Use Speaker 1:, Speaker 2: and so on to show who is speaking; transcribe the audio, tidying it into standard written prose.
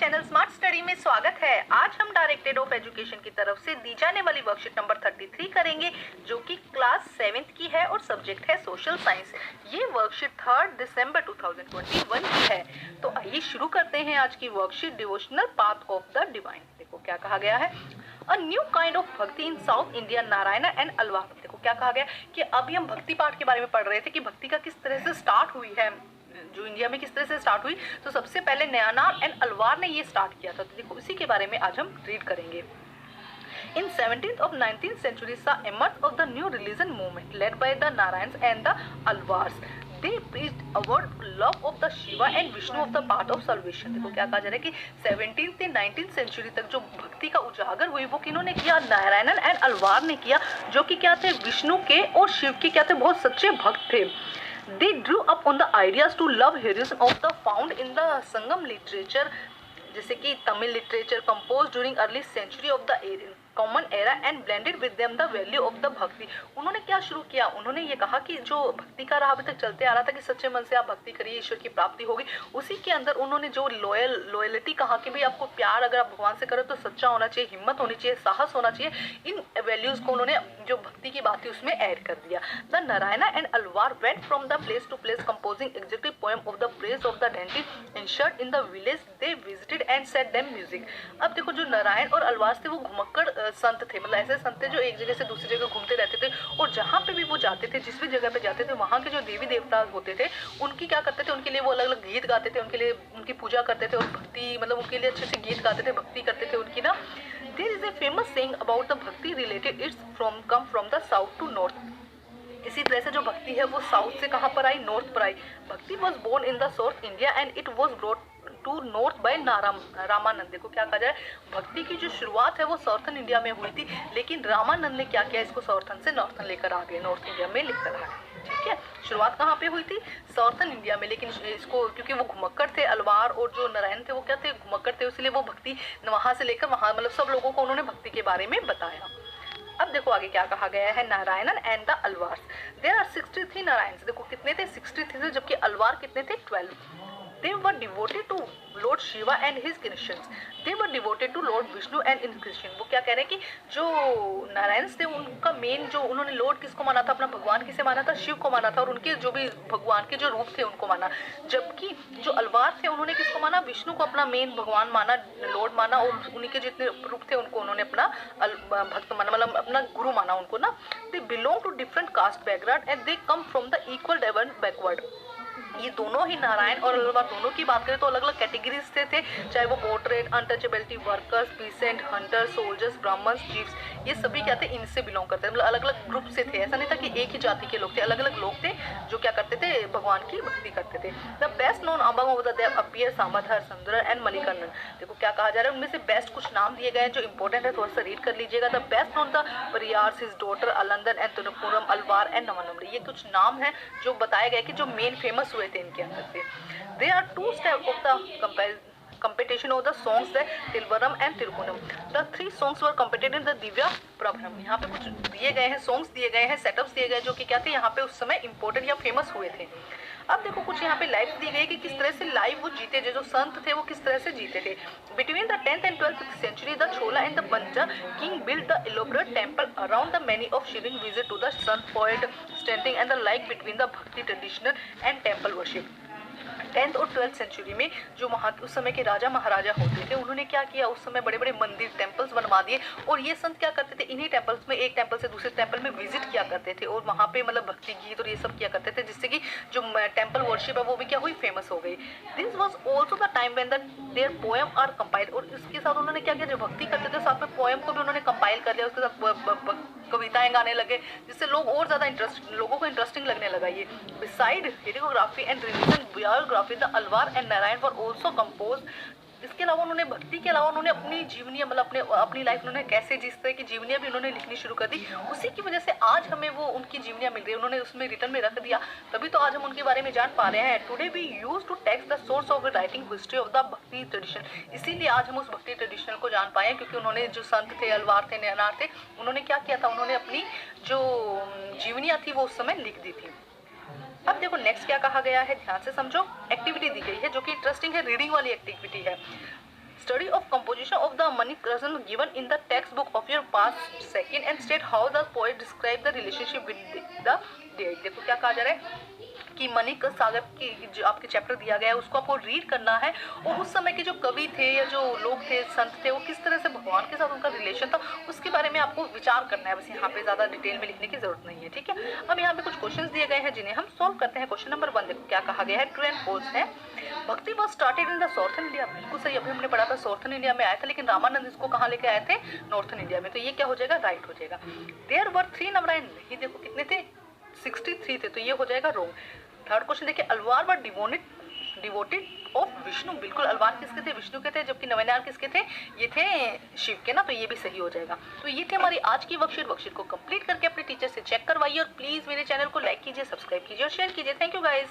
Speaker 1: Channel smart study में स्वागत है। आज हम डायरेक्टेड ऑफ एजुकेशन की तरफ से दी जाने वाली वर्कशीट नंबर 33 करेंगे, जो कि क्लास 7th की है और सब्जेक्ट है सोशल साइंस। ये वर्कशीट 3 दिसंबर 2021 की है। तो आइए शुरू करते हैं आज की worksheet, devotional path of the divine. देखो क्या कहा गया है, a new kind of bhakti in South India, Narayan and Alvar. देखो क्या कहा गया कि अभी हम भक्ति पाठ के बारे में पढ़ रहे थे कि भक्ति का किस तरह से स्टार्ट हुई है, जो इंडिया में किस तरह से स्टार्ट हुई। तो सबसे पहले नयानार एंड अलवार ने ये स्टार्ट किया था। तो देखो इसी के बारे में आज हम रीड करेंगे। In 17th of 19th century saw emerge of the new religion movement led by the Narayans and the Alvars. They preached about love of the Shiva and Vishnu of the path of salvation. देखो क्या कहा जा रहा है कि 17th से 19th century तक जो भक्ति का उजागर हुई वो किन्होंने किया, नारायणन एंड अलवार ने किया, जो कि क्या थे, विष्णु के और शिव के क्या थे, बहुत सच्चे भक्त थे। They drew up on the ideas to love heroism of the found in the Sangam literature, जैसे कि Tamil literature compose during early century of the common era and blended with them the value of the bhakti. उन्होंने क्या शुरू किया, उन्होंने ये कहा कि जो भक्ति का राह अभी तक चलते आ रहा था कि सच्चे मन से आप भक्ति करिए, ईश्वर की प्राप्ति होगी, उसी के अंदर उन्होंने जो लॉयलिटी कहा कि भाई आपको प्यार अगर आप भगवान से करो तो सच्चा होना चाहिए, हिम्मत होनी चाहिए, साहस होना चाहिए, इन वैल्यूज को उन्होंने जो भक्ति की बात थी उसमें ऐड कर दिया। The Narayan and Alvar went from the place to place composing executive poem of the praise of the डेंटी insert in the village they visited and set them music. अब देखो जो नारायण और अलवार थे वो घुमक्कड़ संत थे, मतलब ऐसे संत थे जो एक जगह से दूसरी जगह घूमते रहते थे, और जहाँ पे भी वो जाते थे, जिस भी जगह पे जाते थे, वहाँ के जो देवी देवता होते थे उनकी क्या करते थे, उनके लिए वो अलग अलग गीत गाते थे, उनके लिए उनकी पूजा करते थे और भक्ति मतलब उनके लिए अच्छे से गीत गाते थे, भक्ति करते थे उनकी ना। There is a famous saying about the bhakti related, it's come from the south to north. इसी तरह से जो भक्ति है वो साउथ से कहाँ पर आई, नॉर्थ पर आई। Bhakti was born in the south India and it was brought to north by Ramanand. देखो क्या कहा जाए, भक्ति की जो शुरुआत है वो साउथर्न इंडिया में हुई थी, लेकिन रामानंद ने क्या किया, इसको साउथर्न से नॉर्थर्न लेकर आ गए, नॉर्थ इंडिया में लेकर आ गए। ठीक है, शुरुआत कहाँ पे हुई थी, साउथर्न इंडिया में, लेकिन इसको क्योंकि वो घुमक्कड़ थे, अलवार और जो नारायण थे वो क्या थे, घुमक्कड़ थे, इसलिए वो भक्ति वहाँ से लेकर वहाँ मतलब सब लोगों को उन्होंने भक्ति के बारे में बताया। अब देखो आगे क्या कहा गया है, Narayanan and the Alvar. There are 63 Narayan. देखो कितने थे, 63 थे, जबकि अलवार कितने थे, 12। They were devoted to Lord Shiva and his Christians. They were devoted to Lord Vishnu and his Christian. वो क्या कह रहे हैं कि जो नारायण थे उनका मेन जो उन्होंने लॉर्ड किसको माना था, अपना भगवान किसे माना था, शिव को माना था, और उनके जो भी भगवान के जो रूप थे उनको माना। जबकि जो अलवार थे उन्होंने किसको माना, विष्णु को अपना मेन भगवान माना, लॉर्ड माना, और उन्हीं के जितने रूप थे उनको उन्होंने अपना भक्त माना, मतलब अपना गुरु माना उनको ना। They belong to different caste background and they come from the equal develop backward. ये दोनों ही नारायण और अलवार दोनों की बात करें तो अलग अलग कैटेगरीज से थे, चाहे वो portrait, untouchability, workers, peasant, hunter, soldiers, Brahmans, chiefs, ये सभी क्या थे, इनसे बिलोंग करते थे, मतलब अलग अलग ग्रुप से थे। ऐसा नहीं था कि एक ही जाति के लोग थे, अलग अलग लोग थे जो क्या करते थे, भगवान की भक्ति करते थे। The best known among the देव अपीयर सामधर, सुंदर एंड मणिकर्णन। देखो क्या कहा जा रहा है, उनमें से बेस्ट कुछ नाम दिए गए हैं जो इंपॉर्टेंट है, थोड़ा सा रीड कर लीजिएगा। The best known the Periyar, his daughter Alandan and Tanupuram, Alvar and नवनम्र। ये कुछ नाम है जो बताए गए कि जो मेन फेमस हुए थे इनके अंदर से। There are two steps of the competition of the songs, the Tilvaram and Tirukunam. The three songs were competed in the Divya Prabharam. यहाँ पे कुछ दिए गए हैं, सॉन्ग्स दिए गए हैं, सेटअप्स दिए गए जो कि क्या थे, यहाँ पे उस समय इम्पोर्टेंट या फेमस हुए थे। अब देखो कुछ यहाँ पे लाइफ दी गई कि किस तरह से लाइव वो जीते, जो संत थे वो किस तरह से जीते थे। Between the 10th and 12th century, the Chola and the Panja king built the elaborate temple around the many of shilling visit to the sun, poet, standing and the like between the Bhakti traditional and temple worship. 10th और 12th century में जो वहाँ उस समय के राजा महाराजा होते थे उन्होंने क्या किया, उस समय बड़े बड़े मंदिर, टेम्पल्स बनवा दिए, और ये संत क्या करते थे, इन्हीं टेम्पल्स में एक टेम्पल से दूसरे टेम्पल में विजिट किया करते थे, और वहाँ पे मतलब भक्ति गीत और ये सब किया करते थे, जिससे कि जो टेम्पल वर्शिप है वो भी क्या हुई, फेमस हो गई। This was also the time when there poem are compiled. और इसके साथ उन्होंने क्या किया, जो भक्ति करते थे साथ में पोएम को भी उन्होंने कंपाइल कर लिया, उसके साथ कविताएं गाने लगे, जिससे लोग और ज़्यादा लोगों को इंटरेस्टिंग लगने लगा ये। Beside hagiography and religion biography, the Alvar and Narayan were also compose. इसके अलावा उन्होंने भक्ति के अलावा उन्होंने अपनी जीवनी मतलब अपनी लाइफ उन्होंने कैसे जिस तरह की जीवनियाँ भी उन्होंने लिखनी शुरू कर दी, उसी की वजह से आज हमें वो उनकी जीवनियाँ मिल रही है, उन्होंने उसमें रिटर्न में रख दिया, तभी तो आज हम उनके बारे में जान पा रहे हैं। Today we use to text the source of writing history of the bhakti tradition. इसीलिए आज हम उस भक्ति ट्रेडिशन को जान पाए, क्योंकि उन्होंने जो संत थे, अलवार थे, नयनार थे, उन्होंने क्या किया था, उन्होंने अपनी जो जीवनियाँ थी वो उस समय लिख दी थी। अब देखो नेक्स्ट क्या कहा गया है, ध्यान से समझो। एक्टिविटी दी गई है जो कि इंटरेस्टिंग है, रीडिंग वाली एक्टिविटी है। Study of composition of the मनी कर्सन given in the text book of your past second and state how the poet describe the relationship with the deity. देखो क्या कहा जा रहा है कि मणिक सागर की जो आपके चैप्टर दिया गया है उसको आपको रीड करना है और उस समय के जो कवि थे या जो लोग थे, संत थे, वो किस तरह से भगवान के साथ उनका रिलेशन था उसके बारे में आपको विचार करना है। बस यहाँ पे ज़्यादा डिटेल में लिखने की जरूरत नहीं है, ठीक है। अब यहाँ पे कुछ क्वेश्चंस दिए गए हैं जिन्हें हम सॉल्व करते हैं। क्वेश्चन नंबर 1 देखो क्या कहा गया है, ट्रू एंड फॉल्स है। भक्ति was started in the southern India, बिल्कुल सही, अभी हमने पढ़ा था साउथर्न इंडिया में आया था, लेकिन रामानंद इसको कहाँ लेके आए थे, नॉर्थर्न इंडिया में, तो ये क्या हो जाएगा, राइट हो जाएगा। देयर वर 3 नवरायन, ये देखो कितने थे, 63 थे, तो ये हो जाएगा रॉन्ग। थर्ड क्वेश्चन देखिए, Alvar were devoted of Vishnu, बिल्कुल अलवार किसके थे, विष्णु के थे, जबकि नवनार किसके थे, ये थे शिव के ना, तो ये भी सही हो जाएगा। तो ये थे हमारी आज की वर्कशीट को कंप्लीट करके अपने टीचर से चेक करवाइए और प्लीज मेरे चैनल को लाइक कीजिए, सब्सक्राइब कीजिए और शेयर कीजिए। Thank you guys.